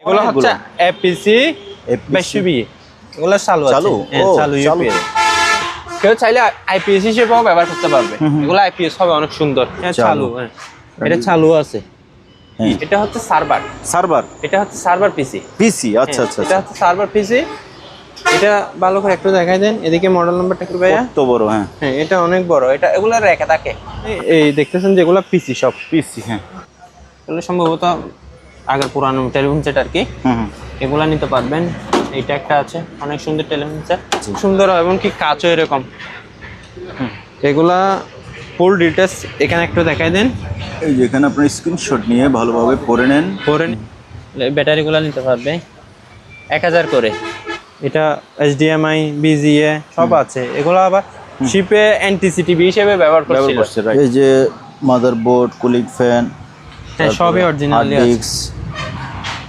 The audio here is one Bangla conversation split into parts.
এগুলো হচ্ছে এপিসি 2220 এগুলো চালু আছে। চালু ইউপিএস। কেউ চাইলে আইপিএস হিসেবেও ব্যবহার করতে পারবে। এগুলো আইপিএস হবে অনেক সুন্দর। চালু, এটা চালু আছে। এটা হচ্ছে সার্ভার এটা হচ্ছে সার্ভার পিসি। আচ্ছা আচ্ছা, এটা হচ্ছে সার্ভার পিসি। এটা ভালো করে একটু দেখাই দেন, এদিকে মডেল নাম্বারটা একটু ভাইয়া। কত বড়? হ্যাঁ, এটা অনেক বড়। এটা এগুলা রেখে থাকে। এই দেখতেছেন যেগুলা পিসি, সব পিসি। হ্যাঁ, এগুলো সম্ভবত আগের পুরানো টেলিফোন সেট আর কি। এগুলা নিতে পারবেন। এইটা একটা আছে, অনেক সুন্দর টেলিফোন সেট, সুন্দর এবং কি কাঁচও এরকম। এগুলা ফুল ডিটেলস এখানে একটু দেখাই দেন। এই যে এখানে আপনি স্ক্রিনশট নিয়ে ভালোভাবে পড়ে নেন। ব্যাটারিগুলো নিতে পারবে 1000 করে। এটা এইচডিএমআই, বিজিএ সব আছে। এগুলো আবার শিপে এনটিসিটিভি হিসেবে ব্যবহার করছে। এই যে মাদারবোর্ড, কুলিং ফ্যান, সবই অরিজিনালি আছে।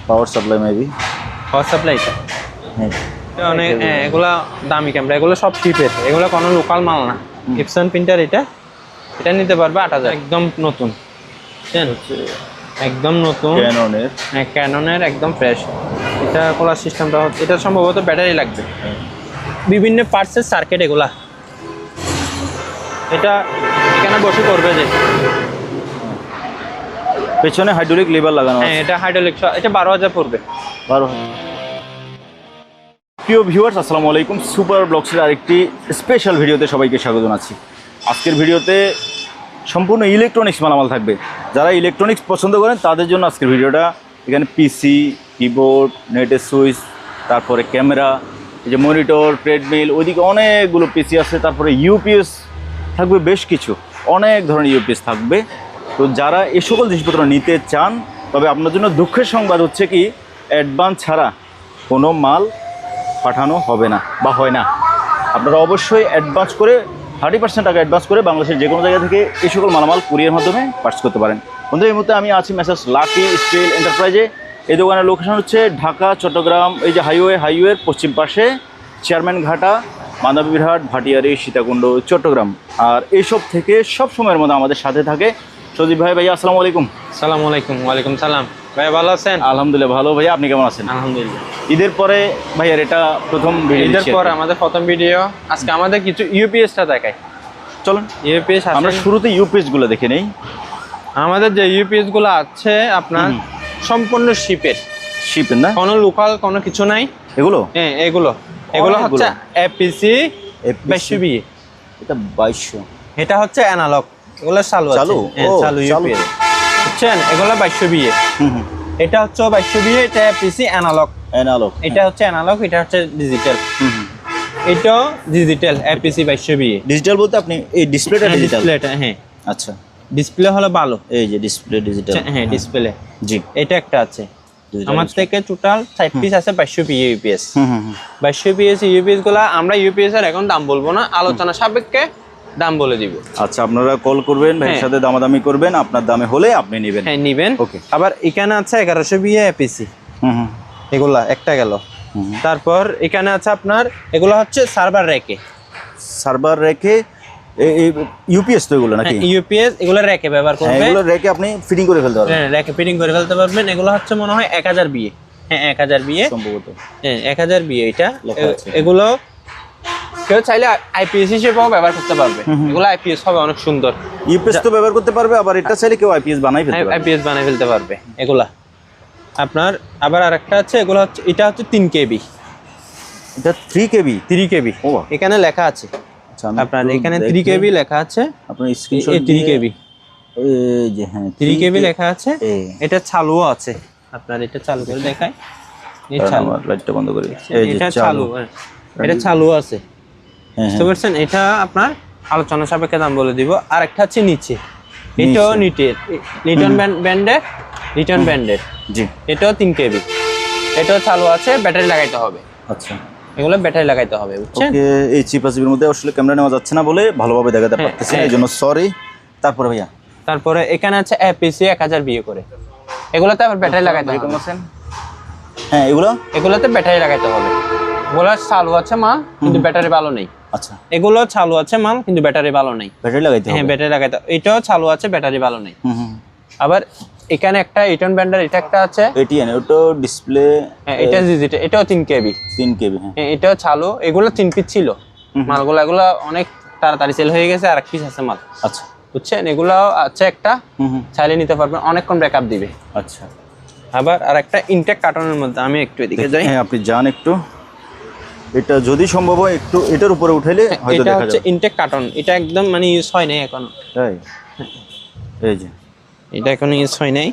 Power supply maybe. পাওয়ার সাপ্লাইটা অনেক এগুলা দামি ক্যামেরা, এগুলো সব শিপের। এগুলো কোনো লোকাল মাল না। ইপসন প্রিন্টার এটা নিতে পারবে 8000। একদম নতুন, একদম নতুন ক্যাননের একদম ফ্রেশ। এটা কোলার সিস্টেমটা হচ্ছে, এটা সম্ভবত ব্যাটারি লাগবে। বিভিন্ন পার্টসের সার্কিট এগুলা। এটা এখানে বসে করবে যে পেছনে হাইড্রোলিক লিভার লাগানো আছে। এটা হাইড্রোলিক। এটা 12000 পড়বে। 12000। প্রিয় ভিউয়ার্স, আসসালামু আলাইকুম। সুপার ব্লগসের আরেকটি স্পেশাল ভিডিওতে সবাইকে স্বাগত জানাচ্ছি। আজকের ভিডিওতে সম্পূর্ণ ইলেকট্রনিক্স মালামাল থাকবে। যারা ইলেকট্রনিক্স পছন্দ করেন তাদের জন্য আজকের ভিডিওটা। এখানে পিসি, কিবোর্ড, নেটের সুইচ, তারপরে ক্যামেরা, এই যে মনিটর, ট্রেডমিল, ওইদিকে অনেকগুলো পিসি আছে। তারপরে ইউপিএস থাকবে বেশ কিছু, অনেক ধরনের ইউপিএস থাকবে। তো যারা এই সকল জিনিসপত্র নিতে চান, তবে আপনার জন্য দুঃখের সংবাদ হচ্ছে কি, অ্যাডভান্স ছাড়া কোনো মাল পাঠানো হবে না বা হয় না। আপনারা অবশ্যই অ্যাডভান্স করে 30% টাকা অ্যাডভান্স করে বাংলাদেশের যে কোনো জায়গা থেকে এই সকল মালামাল কুরিয়ার মাধ্যমে পার্চেস করতে পারেন। বন্ধু, এই মুহূর্তে আমি আছি মেসার্স লাকি স্টিল এন্টারপ্রাইজে। এই দোকানের লোকেশন হচ্ছে ঢাকা চট্টগ্রাম, এই যে হাইওয়ের পশ্চিম পাশে, চেয়ারম্যান ঘাটা, মাদারীহাট, ভাটিয়ারি, সীতাকুণ্ড, চট্টগ্রাম। আর এইসব থেকে সব সময়ের মধ্যে আমাদের সাথে থাকে সজীব ভাই। ভাইয়া আসসালামু আলাইকুম। আসসালামু আলাইকুম। ওয়ালাইকুম সালাম। ভাইয়া ভালো আছেন? আলহামদুলিল্লাহ ভালো। ভাইয়া আপনি কেমন আছেন? আলহামদুলিল্লাহ। ঈদের পরে ভাইয়ার এটা প্রথম ভিডিও। ঈদের পরে আমাদের প্রথম ভিডিও। আজকে আমাদের কিছু ইউপিএসটা দেখাই। চলুন ইউপিএস আমরা শুরুতে ইউপিএস গুলো দেখে নেই। আমাদের যে ইউপিএস গুলো আছে আপনার সম্পূর্ণ শিপের না, কোনো লোকাল কোনো কিছু নাই। এগুলো হচ্ছে এপিসি 2220। এটা 2200। এটা হচ্ছে অ্যানালগ। এগুলো চালু ইউপিএস বুঝছেন। এগুলো 2220। এটা হচ্ছে 2220। এটা এপিসি অ্যানালগ। এটা হচ্ছে অ্যানালগ, এটা হচ্ছে ডিজিটাল। এটা ডিজিটাল এপিসি 2220। ডিজিটাল বলতে আপনি এই ডিসপ্লেটা ডিসপ্লেটা? হ্যাঁ। আচ্ছা, ডিসপ্লে হলো ভালো। এই যে ডিসপ্লে ডিজিটাল। হ্যাঁ, ডিসপ্লে। জি, এটা একটা আছে। আমার থেকে টোটাল 60 পিস আছে 2220 ইউপিএস। 2220 ইউপিএস গুলা আমরা ইউপিএস এর এখন দাম বলবো না, আলোচনা সাপেক্ষে দাম বলে দিব। আচ্ছা, আপনারা কল করবেন, ভাইয়ের সাথে দামাদামি করবেন, আপনার দামে হলে আপনি নেবেন। হ্যাঁ, নেবেন। ওকে। আবার এখানে আছে 1120 এপিসি। এগুলা একটা গেল। তারপর এখানে আছে আপনার, এগুলো হচ্ছে সার্ভার রেকে ইউপিএস তো এগুলো নাকি? ইউপিএস এগুলো রেকে ব্যবহার করবেন। এগুলো রেকে আপনি ফিটিং করে ফেলতে পারবেন। হ্যাঁ, রেকে ফিটিং করে ফেলতে পারবেন। এগুলো হচ্ছে মনে হয় 1000 বিএ। হ্যাঁ, 1000 বিএ সম্ভবত। হ্যাঁ, 1000 বিএ এটা। এগুলো কেউ চাইলে আইপিএস হিসেবেও ব্যবহার করতে পারবে। এগুলো আইপিএস হবে অনেক সুন্দর। ইউপিএস তো ব্যবহার করতে পারবে, আবার এটা চাইলে কেউ আইপিএস বানাই ফেলতে পারবে। এগুলা আপনার আবার আরেকটা আছে, এগুলো হচ্ছে, এটা হচ্ছে 3 কেবি। এটা 3 কেবি। ও, এখানে লেখা আছে আপনার, এখানে 3 কেবি লেখা আছে। আপনার স্ক্রিনশট 3 কেবি। এই যে হ্যাঁ 3 কেবি লেখা আছে। এটা চালুও আছে। আপনার এটা চালু করে দেখাই। এই চালু, লাইটটা বন্ধ করে। এই যে চালু, এটা চালু আছে। বুঝতে পারছেন? এটা আপনার আলোচনা সাপেক্ষে দাম বলে দিব। আর একটা আছে নিচে, এটাও লিটন ব্যান্ডের। জি, এটাও 3 কেবি। এটাও চালু আছে, ব্যাটারি লাগাইতে হবে। আচ্ছা, এগুলো ব্যাটারি লাগাইতে হবে বুঝছেন। ওকে। এই চিপাচিপির মধ্যে আসলে ক্যামেরা নেওয়া যাচ্ছে না বলে ভালোভাবে দেখাতে পারতেছি না, এজন্য সরি। তারপরে ভাইয়া, তারপরে এখানে আছে এপিসি 1000 বিএ করে। এগুলোতে আবার ব্যাটারি লাগাইতে হবে। হ্যাঁ, এগুলোতে ব্যাটারি লাগাইতে হবে। এগুলো চালু আছে মাল, কিন্তু ব্যাটারি ভালো নেই। আচ্ছা, এগুলো চালু আছে মাল, কিন্তু ব্যাটারি ভালো নেই। ব্যাটারি লাগাইতে হবে। হ্যাঁ, ব্যাটারি লাগাইতে। এটাও চালু আছে, ব্যাটারি ভালো নেই। আবার এখানে একটা ইটন ব্যান্ডার এটা একটা আছে, এটিএন ওটা ডিসপ্লে, হ্যাঁ এটা ডিজিটাল, এটাও 3 কেবি, 3 কেবি, হ্যাঁ এটাও চালু। এগুলো 3 পিস ছিল মালগুলো, এগুলো অনেক তাড়াতাড়ি সেল হয়ে গেছে, আর এক পিস আছে মাল। আচ্ছা বুঝছেন, এগুলো আছে একটা, চাইলে নিতে পারবেন, অনেকক্ষণ ব্যাকআপ দিবে। আচ্ছা, আবার আর একটা ইনটেক কার্টনের মধ্যে, আমি একটু এদিকে যাই, হ্যাঁ আপনি যান একটু, এটা যদি সম্ভব হয় একটু এটার উপরে উঠাইলে হয়তো এটা দেখা হচ্ছে যাবে। ইনটেক কার্টন, এটা একদম মানে ইউজ হয় নাই এখনো, তাই এই যে এটা এখনো ইউজ হয় নাই,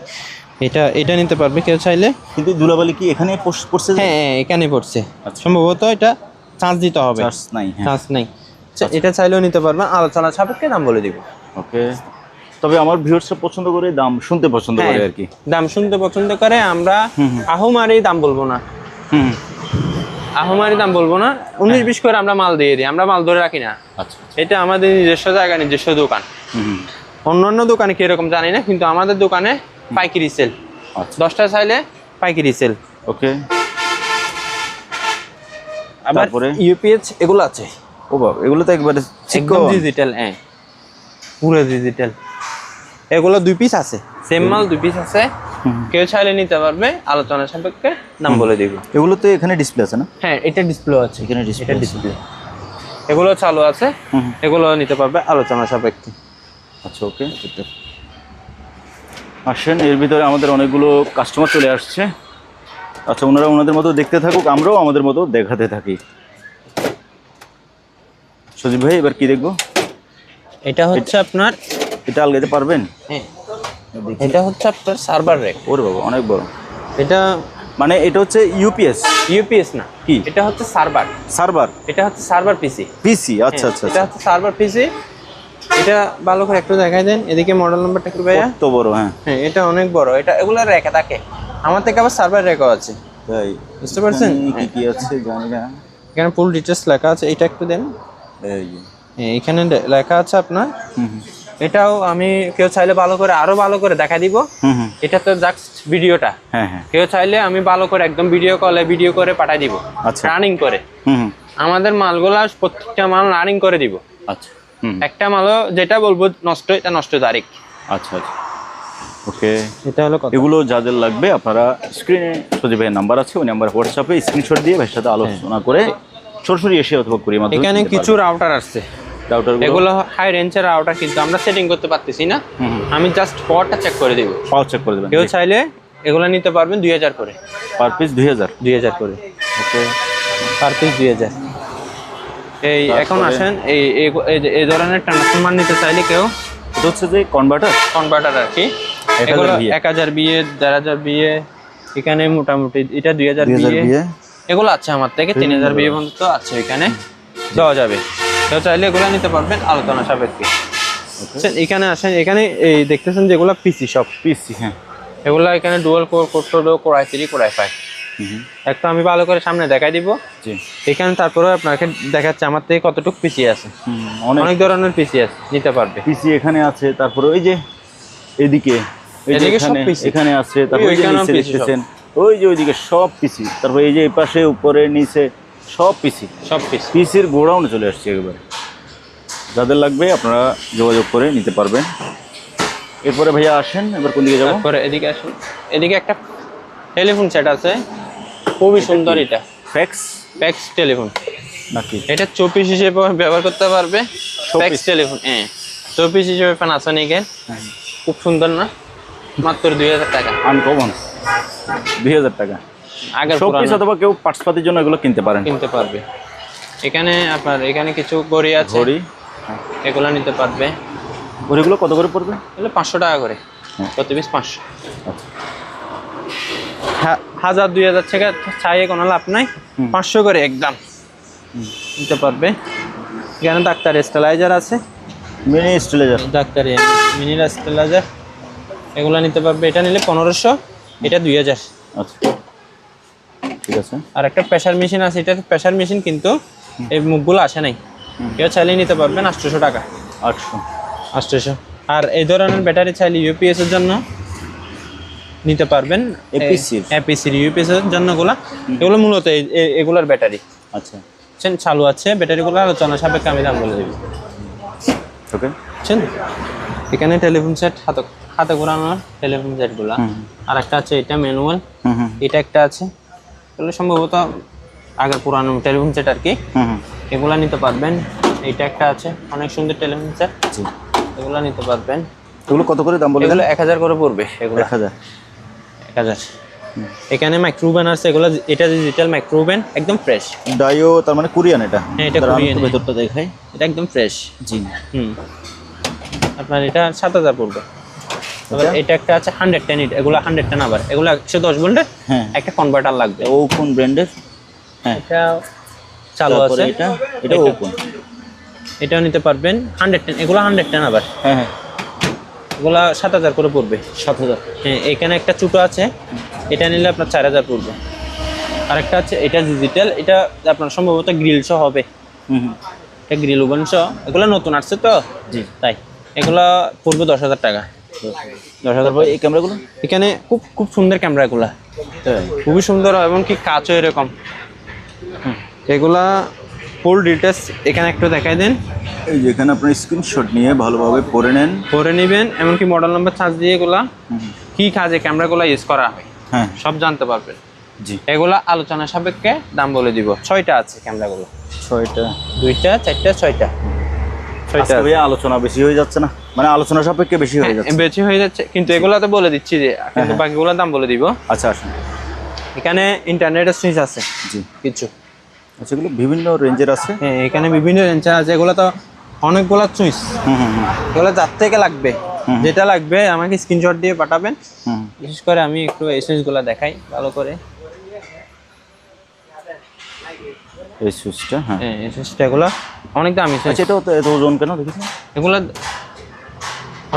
এটা নিতে পারবে কেউ চাইলে। কিন্তু ধুলাবালি কি এখানে পড়ছে? হ্যাঁ এখানে পড়ছে, আচ্ছা। সম্ভবত এটা চার্জ দিতে হবে, চার্জ নাই, হ্যাঁ চার্জ নেই। এটা চাইলেও নিতে পারবেন, আলোচনা সাপেক্ষে দাম বলে দিব। ওকে, তবে আমার ভিউয়ার্সরা পছন্দ করে, দাম শুনতে পছন্দ করে আর কি, দাম শুনতে পছন্দ করে। আমরা আহমারি দাম বলবো না, আহমারি দাম বলবো না, 19-20 করে আমরা মাল দিয়ে দিই, আমরা মাল ধরে রাখি না। আচ্ছা, এটা আমাদের নিজস্ব জায়গা, নিজস্ব দোকান। অন্যান্য দোকানে কিরকম জানি না, কিন্তু আমাদের দোকানে পাইকারি সেল, 10টা চাইলে পাইকারি সেল। ওকে, আবার তারপরে ইউপিএস এগুলো আছে, ও বাবা এগুলো তো একবারে একদম ডিজিটাল, হ্যাঁ পুরো ডিজিটাল। এগুলো 2 পিস আছে, সেম মাল 2 পিস আছে, কেউ চাইলে নিতে পারবে, আলোচনা সাপেক্ষে দাম বলে দিব। এগুলো তো এখানে ডিসপ্লে আছে না? হ্যাঁ এটা ডিসপ্লে আছে, এখানে এটা ডিসপ্লে, এগুলো চালু আছে, এগুলো নিতে পারবে আলোচনা সাপেক্ষে। আচ্ছা ওকে, আসেন, এর ভিতরে আমাদের অনেকগুলো কাস্টমার চলে আসছে। আচ্ছা, ওনারা ওনাদের মতো দেখতে থাকুক, আমরাও আমাদের মতো দেখাতে থাকি। সজীব ভাই এবার কি দেখবো? এটা হচ্ছে আপনার, এটা আলগাতে পারবেন? হ্যাঁ এটা হচ্ছে আপনার সার্ভার র্যাক। ওরে বাবা অনেক বড়, এটা মানে এটা হচ্ছে ইউপিএস? ইউপিএস না, কি এটা হচ্ছে সার্ভার, সার্ভার, এটা হচ্ছে সার্ভার পিসি। পিসি, আচ্ছা আচ্ছা, এটা হচ্ছে সার্ভার পিসি। এটা ভালো করে একটু দেখাই দেন, এদিকে মডেল নাম্বারটা একটু ভাইয়া। কত বড়, হ্যাঁ হ্যাঁ এটা অনেক বড়, এটা এগুলো রেখে থাকে, আমার থেকে আবার সার্ভার রেখা আছে, তাই বুঝতে পারছেন? কি কি আছে জানি না, এখানে ফুল ডিটেলস লেখা আছে, এটা একটু দেন। এই যে এখানে লেখা আছে আপনার, এটাও আমি কেউ চাইলে ভালো করে, আরো ভালো করে দেখা দিব। এটা তো জাস্ট ভিডিওটা, হ্যাঁ হ্যাঁ, কেউ চাইলে আমি ভালো করে একদম ভিডিও করে পাঠাই দিব, আচ্ছা রানিং করে। আমাদের মালগুলা প্রত্যেকটা মাল রানিং করে দিব। আচ্ছা, একটা মালও যেটা বলবো নষ্ট, এটা নষ্ট তারিখ। আচ্ছা আচ্ছা, ওকে, এটা হলো কথা। এগুলো যাদের লাগবে আপনারা স্ক্রিনে সজীব ভাইয়ের নাম্বার আছে, ওই নাম্বার হোয়াটসঅ্যাপে স্ক্রিনশট দিয়ে ভাইয়ের সাথে আলোচনা করে সরাসরি এসে অথবা কুরিয়ার মাধ্যমে। এখানে কিছু রাউটার আছে, রাউটারগুলো এগুলো হাই রেঞ্জের রাউটার, কিন্তু আমরা সেটিং করতে পারতেছি না, আমি জাস্ট পাওয়ারটা চেক করে দিব, পাওয়ার চেক করে দেবেন। কেউ চাইলে এগুলো নিতে পারবেন 2000 করে পার পিস 2000 করে, ওকে, পার পিস 2000। এই এখন আসেন, এই ধরনের ট্রান্সফরমার নিতে চাইলে কেউ, এটা হচ্ছে যে কনভার্টার আর কি, এগুলো 1000 বিয়ে, 1000 বিয়ে, এখানে মোটামুটি এটা 2000 বিয়ে, এগুলো আছে আমার থেকে 3000 বিয়ে পর্যন্ত আছে, এখানে দেওয়া যাবে, কেউ চাইলে এগুলো নিতে পারবেন আলোচনা সাপেক্ষে। এখানে আসেন, এখানে এই দেখতেছেন যেগুলো পিসি, সব পিসি, হ্যাঁ এগুলো এখানে dual core, core i3, core i5। একটা আমি ভালো করে সামনে দেখাই দিব, এখানে তারপরে আপনাকে দেখাচ্ছে আমার থেকে কতটুকু পিসি আছে, অনেক ধরনের পিসি আছে, নিতে পারবে। পিসি এখানে আছে, তারপরে ওই যে এদিকে এখানে আছে, তারপরে ওই যে নিচে দেখতেছেন, ওই যে ওইদিকে সব পিসি, তারপরে এই যে এই পাশে উপরে নিচে সব পিসি, পিসির গোডাউনে চলে আসছে একেবারে। যাদের লাগবে আপনারা যোগাযোগ করে নিতে পারবেন। এরপরে ভাইয়া আসেন, এবার কোন দিকে যাবো? তারপরে এদিকে আসুন, এদিকে একটা টেলিফোন সেট আছে, খুবই সুন্দর, এটা ফ্যাক্স টেলিফোন নাকি? এটা 24 হিসেবে ব্যবহার করতে পারবে, ফ্যাক্স টেলিফোন, হ্যাঁ 24 হিসেবে প্যানাসোনিকের, খুব সুন্দর না? মাত্র 2000 টাকা, আনকমন 2000 টাকা। আগের শোপিস অথবা কেউ পার্টসপাতির জন্য এগুলো কিনতে পারবে। এখানে আপনার এখানে কিছু ঘড়ি আছে, এগুলো নিতে পারবে। ঘড়িগুলো কত করে পড়বে? এগুলো 500 টাকা করে, প্রতি পিস 500। 1000-2000 টাকা চাইয়ে কোনো লাভ নাই, 500 করে একদম নিতে পারবে। এখানে ডাক্তার স্টেলাইজার আছে, মিনি স্টেলাইজার, ডাক্তারি মিনি স্টেলাইজার, এগুলো নিতে পারবে। এটা নিলে 1500, এটা 2000। আচ্ছা ঠিক আছে। আর একটা প্রেসার মেশিন আছে, এটা প্রেসার মেশিন, কিন্তু এই মুখগুলো আসে নাই, কেউ চাইলে নিতে পারবেন 800 টাকা, 800। আর এই ধরনের ব্যাটারি চাইলে ইউপিএস এর জন্য নিতে পারবেন, এপিসির ইউপিএস এর জন্য এগুলো মূলত এগুলোর ব্যাটারি। আচ্ছা চালু আছে ব্যাটারিগুলো, আলোচনা সাপেক্ষে আমি দাম বলে দেব। ওকে, এখানে টেলিফোন সেট হাতে ঘোরানোর টেলিফোন সেটগুলো। আর একটা আছে এটা ম্যানুয়াল, এটা একটা আছে, এগুলো সম্ভবত আগের পুরানো টেলিফোন সেট আর কি। এগুলা নিতে পারবেন। এইটা একটা আছে, অনেক সুন্দর টেলিফোন সেট, এগুলো নিতে পারবেন। এগুলো কত করে দাম বলে? এগুলো 1000 করে পড়বে। এগুলো 1000। এখানে মাইক্রোওভেন আছে, এগুলো এটা ডিজিটাল মাইক্রোওভেন, একদম ফ্রেশ। ডাইও তার মানে কোরিয়ান এটা? হ্যাঁ, এটা কোরিয়ান। ভেতরটা দেখাই, এটা একদম ফ্রেশ। জি। আপনার এটা 7000 পড়বে। এবার এটা একটা আছে 110, এগুলো 110 আবার, এগুলো 110 ভোল্টের। হ্যাঁ, একটা কনভার্টার লাগবে। ও কোন ব্র্যান্ডের? হ্যাঁ, এটা চালু আছে। এটা ও কোন? এটাও নিতে পারবেন 110, এগুলো 110 আবার। হ্যাঁ, এগুলো 7000 করে পড়বে। 7000। হ্যাঁ, এখানে একটা ছোট আছে, এটা নিলে আপনার 4000 পড়বে। আরেকটা আছে, এটা ডিজিটাল, এটা আপনার সম্ভবত গ্রিল সহ হবে। এটা গ্রিল ওভেন সহ, এগুলো নতুন আসছে তো। জি, তাই এগুলো পড়বে 10000 টাকা। 10000। এই ক্যামেরাগুলো এখানে খুব খুব সুন্দর ক্যামেরাগুলা, খুবই সুন্দর, এবং কি কাঁচও এরকম। এগুলা ফুল ডিটেলস এখানে একটু দেখাই দেন। এই যেখানে আপনি স্ক্রিনশট নিয়ে ভালোভাবে পড়ে নেবেন, এমনকি মডেল নাম্বার চার্জ দিয়ে এগুলা কি কাজে ক্যামেরাগুলো ইউজ করা হয় হ্যাঁ সব জানতে পারবেন। জি, এগুলা আলোচনা সাপেক্ষে দাম বলে দিব। 6টা আছে ক্যামেরাগুলো, 6টা, 2টা 4টা 6টা। আলোচনা বেশি হয়ে যাচ্ছে না, মানে আলোচনা সাপেক্ষে বেশি হয়ে যাচ্ছে? বেশি হয়ে যাচ্ছে, কিন্তু এগুলাতে বলে দিচ্ছি যে, কিন্তু বাকিগুলোর দাম বলে দিব। আচ্ছা, আসুন। এখানে ইন্টারনেটের সুইচ আছে জি, কিছু। আচ্ছা, এগুলো বিভিন্ন রেঞ্জের আছে? হ্যাঁ, এখানে বিভিন্ন রেঞ্জের আছে। এগুলো তো অনেকগুলো চুইস, এগুলো যার থেকে লাগবে, যেটা লাগবে আমাকে স্ক্রিনশট দিয়ে পাঠাবেন। বিশেষ করে আমি একটু এই সুইচগুলো দেখাই ভালো করে। এই সুইচটা, হ্যাঁ, এই সুইচটা এগুলো অনেক দামি সুইচ। আচ্ছা, এটাও তো এত ওজন কেন দেখেছেন? এগুলো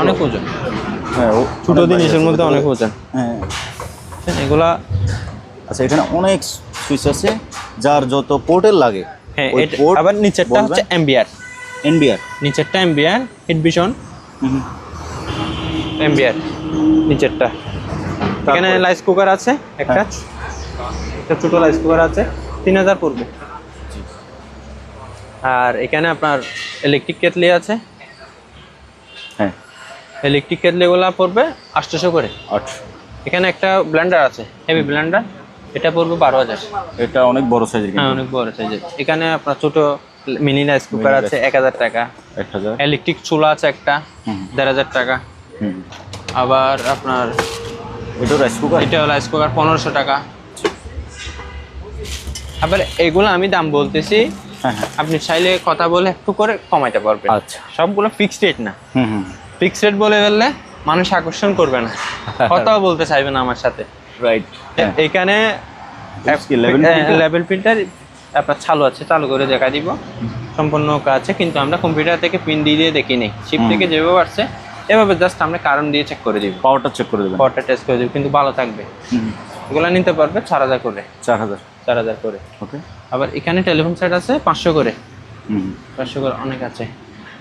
অনেক ওজন, হ্যাঁ, ছোট জিনিসের মধ্যে অনেক ওজন। হ্যাঁ, এগুলা, আচ্ছা, এখানে অনেক সুইচ আছে যার যত পোর্টের লাগে। হ্যাঁ, আবার নিচেরটা হচ্ছে এমবিআর। নিচেরটা এমবিআর হিট ভিশন এমবিআর নিচেরটা। এখানে রাইস কুকার আছে একটা, ছোট রাইস কুকার আছে, 3000 পড়বে। আর এখানে আপনার ইলেকট্রিক কেটলি আছে। হ্যাঁ, ইলেকট্রিক কেটলিগুলো পড়বে 800 করে। 800। এখানে একটা ব্লেন্ডার আছে, হেভি ব্লেন্ডার, এটা পড়বে 12000। এটা অনেক বড় সাইজের। হ্যাঁ, অনেক বড় সাইজের। এখানে আপনার ছোট মিনি রাইস কুকার আছে 1000 টাকা। 1000। ইলেকট্রিক চুলা আছে একটা, 1500 টাকা। আবার আপনার এটা রাইস কুকার 1500 টাকা। আবার এগুলো আমি দাম বলতেছি, আপনি চাইলে কথা বলে একটু করে কমাইতে পারবেন। আচ্ছা, সবগুলো ফিক্সড রেট না। ফিক্সড রেট বলে ফেললে মানুষ আকর্ষণ করবে না, কথাও বলতে চাইবে না আমার সাথে। রাইট। এখানে লেভেল প্রিন্টার আপনার চালু আছে, চালু করে দেখা দিব, সম্পূর্ণ কাজ আছে। কিন্তু আমরা কম্পিউটার থেকে পিন দিয়ে দেখি নেই, চিপ থেকে যেভাবে আসছে এভাবে জাস্ট আমরা কারণ দিয়ে চেক করে দিব, পাওয়ারটা চেক করে দেবেন, পাওয়ারটা টেস্ট করে দিব, কিন্তু ভালো থাকবে। এগুলো নিতে পারবে 4000 করে। 4000 করে। ওকে। আবার এখানে টেলিফোন সেট আছে 500 করে। 500 করে অনেক আছে।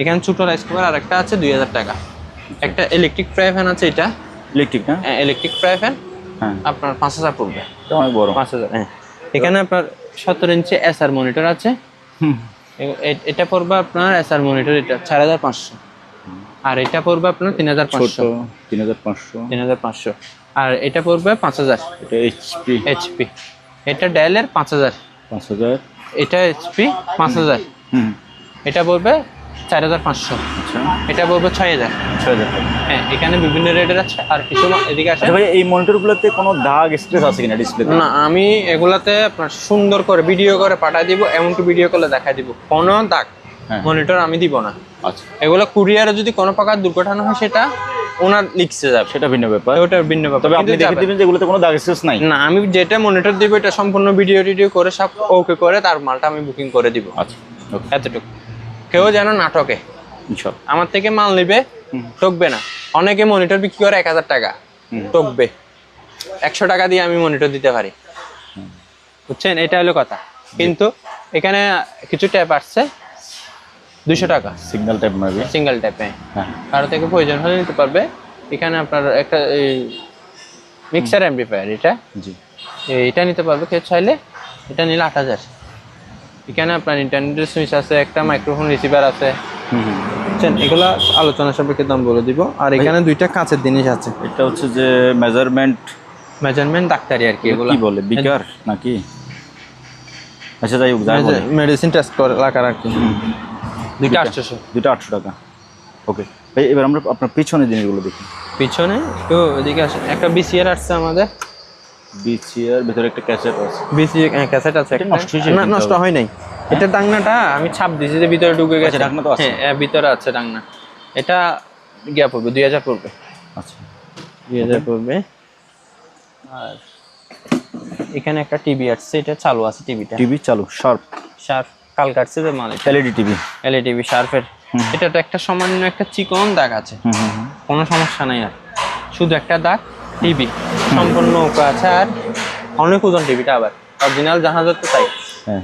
এখানে ছোট রাইস কুকার আর একটা আছে 2000 টাকা। একটা ইলেকট্রিক ফ্রাই প্যান আছে, এটা ইলেকট্রিক, না? ইলেকট্রিক ফ্রাই প্যান, আপনার 5000 পড়বে। এটা অনেক বড়। 5000। হ্যাঁ, এখানে আপনার 17 ইঞ্চি এসআর মনিটর আছে। এটা পড়বে আপনার এসআর মনিটর, এটা 4500। আর এটা পড়বে আপনার 3500। 3500। আর এটা পড়বে 5000। এটা এইচপি। এটা ডেলের 5000। এটা এইচপি 5000। এটা পড়বে 4500। আচ্ছা, এটা পড়বে 6000। হ্যাঁ, এখানে বিভিন্ন রেটের আছে। আর কিছু এদিকে আছে। আচ্ছা ভাই, এই মনিটরগুলোতে কোনো দাগ স্ক্র্যাচ আছে কিনা ডিসপ্লেতে? না, আমি এগুলাতে আপনার সুন্দর করে ভিডিও করে পাঠিয়ে দিব, এমনকি ভিডিও কলে দেখাই দিব, কোনো দাগ মনিটর আমি দিব না। আচ্ছা, এগুলো কুরিয়ারে যদি কোনো প্রকার দুর্ঘটনা হয় সেটা ওনার লিখছে যাবে, সেটা ভিন্ন ব্যাপার। ওটা ভিন্ন ব্যাপার। তবে আপনি দেখে দিবেন যে এগুলোতে কোনো দাগ স্ক্র্যাচ নাই। না, আমি যেটা মনিটর দিব এটা সম্পূর্ণ ভিডিও করে সব ওকে করে তার মালটা আমি বুকিং করে দিব। আচ্ছা, এতটুকু। কেউ যেন নাটকে ইনশাআল্লাহ আমার থেকে মাল নিবে, ঠকবে না। অনেকে মনিটর বিক্রি করে 1000 টাকা, ঠকবে। 100 টাকা দিয়ে আমি মনিটর দিতে পারি, বুঝছেন? এটা হলো কথা। কিন্তু এখানে কিছু ট্যাপ আসছে 200 টাকা, সিঙ্গেল ট্যাপ মারবে, সিঙ্গেল ট্যাপে। হ্যাঁ, কারো থেকে প্রয়োজন হলে নিতে পারবে। এখানে আপনার একটা মিক্সার অ্যাম্পলিফায়ার, এটা জি, এটা নিতে পারবে কেউ চাইলে। এটা নিলে 8000। এখানে আপনার ইন্টারনেটের সুইচ আছে, একটা মাইক্রোফোন রিসিভার আছে, বুঝছেন, এগুলা আলোচনা সাপেক্ষে দাম বলে দিব। আর এখানে দুইটা কাঁচের জিনিস আছে। এটা হচ্ছে যে মেজারমেন্ট ডাক্তারি আর কি, এগুলো কি বলে, বিকার নাকি? আচ্ছা যাই হোক, যাই বলে মেডিসিন টেস্ট করে রাখার আর কি। দুইটা 800 টাকা। ওকে ভাই, এবার আমরা আপনার পিছনের জিনিসগুলো দেখি। পিছনে তো এদিকে আসে, একটা বিসিআর আসছে আমাদের। বিসিআর ভিতরে একটা ক্যাসেট আছে। ক্যাসেট আছে, এটা নষ্ট হয়েছে? না নষ্ট হয় নাই। এটা ডাংনাটা আমি ছাপ দিয়েছি যে ভিতরে ঢুকে গেছে। ডাংনা তো আছে? হ্যাঁ ভিতরে আছে ডাংনা। এটা গিয়া পড়বে 2000 পড়বে। আচ্ছা 2000 পড়বে। আর এখানে একটা টিভি আসছে, এটা চালু আছে। টিভি চালু, শার্প কাল কাটছে যে মাল। এলইডি টিভি শার্পের। এটা তো একটা সামান্য একটা চিকন দাগ আছে, কোনো সমস্যা নাই। আর শুধু একটা দাগ, টিভি সম্পূর্ণ ওকে আছে। আর অনেক ওজন টিভিটা, আবার অরিজিনাল জাহাজের তো তাই।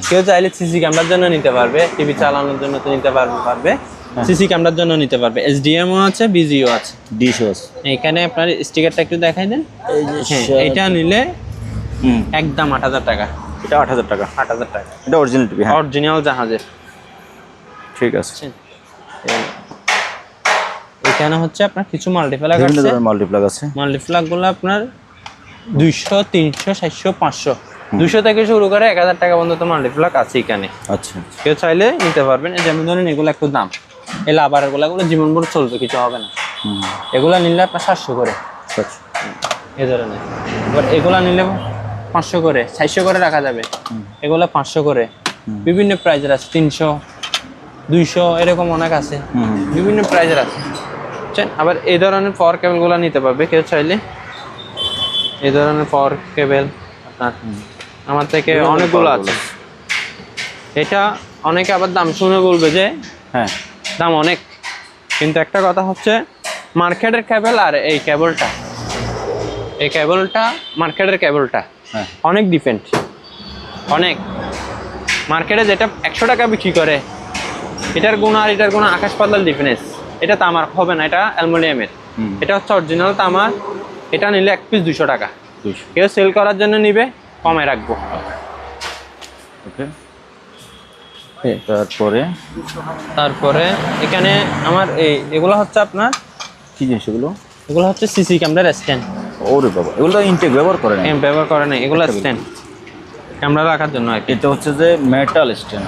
কেউ চাইলে সিসি ক্যামেরার জন্য নিতে পারবে, টিভি চালানোর জন্য তো নিতে পারবে, সিসি ক্যামেরার জন্য নিতে পারবে। এসডিএমও আছে, বিজিও আছে, ডিশও আছে। এখানে আপনার স্টিকারটা একটু দেখাই দেন। এটা নিলে একদম 8000 টাকা। এটা 8000 টাকা। 8000 টাকা। এটা অরিজিনাল টিভি, অরিজিনাল জাহাজের। ঠিক আছে। এখানে হচ্ছে আপনার কিছু মাল্টিপ্লাগ আছে। মাল্টিপ্লাগ গুলো আপনার 200, 300, 700, 500, 200 থেকে শুরু করে 1000 টাকা পর্যন্ত মাল্টিপ্লাগ আছে এখানে। আচ্ছা, কেউ চাইলে নিতে পারবেন। যেমন ধরেন এগুলো একটু দাম, এই লাভার এগুলো জীবনভর চলবে, কিছু হবে না। এগুলা নিলে আপনার 700 করে এই ধরনের। এবার এগুলা নিলে 500 করে, 400 করে রাখা যাবে। এগুলা 500 করে, বিভিন্ন প্রাইজের আছে। 300, 200 এরকম অনেক আছে, বিভিন্ন প্রাইজের আছে। আবার এই ধরনের পাওয়ার কেবল গুলা নিতে পারবে কেউ চাইলে। এই ধরনের পাওয়ার কেবল আপনার আমার থেকে অনেকগুলো আছে। এটা অনেকে আবার দাম শুনে বলবে যে হ্যাঁ দাম অনেক, কিন্তু একটা কথা হচ্ছে মার্কেটের কেবল আর এই কেবলটা, মার্কেটের কেবলটা অনেক ডিফারেন্ট। অনেক মার্কেটে যেটা 100 টাকা বিক্রি করে, এটার গুণ আর এটার গুণ আকাশ পাতাল ডিফারেন্স। এটা তামার হবে না, এটা অ্যালুমিনিয়ামের। এটা হচ্ছে অরিজিনাল তামার। এটা নিলে 1 পিস 200 টাকা। কেউ সেল করার জন্য নিবে, কমে রাখবো। তারপরে এখানে আমার এগুলো হচ্ছে আপনার কি জিনিস এগুলো? এগুলো হচ্ছে সিসি ক্যামেরার স্ট্যান্ড। ওরে বাবা, এগুলো তো ইনটেক ব্যবহার করে না। ব্যবহার করে না, এগুলো স্ট্যান্ড ক্যামেরা রাখার জন্য আর কি। এটা হচ্ছে যে মেটাল স্ট্যান্ড।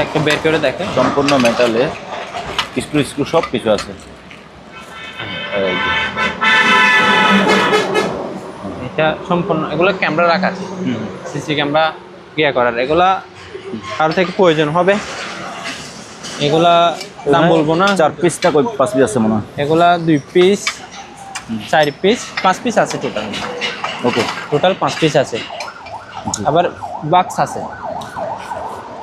একটা বের করে দেখে, সম্পূর্ণ মেটালে, স্ক্রু সব কিছু আছে। এটা সম্পূর্ণ এগুলো ক্যামেরা রাখা আছে, সিসি ক্যামেরা ইয়ে করার। এগুলা কার থেকে প্রয়োজন হবে, এগুলা দাম বলবো না। 4 পিস না 5 পিস আছে মনে হয়? এগুলা 2 পিস, 4 পিস, 5 পিস আছে টোটাল। ওকে, টোটাল 5 পিস আছে। আবার বাক্স আছে,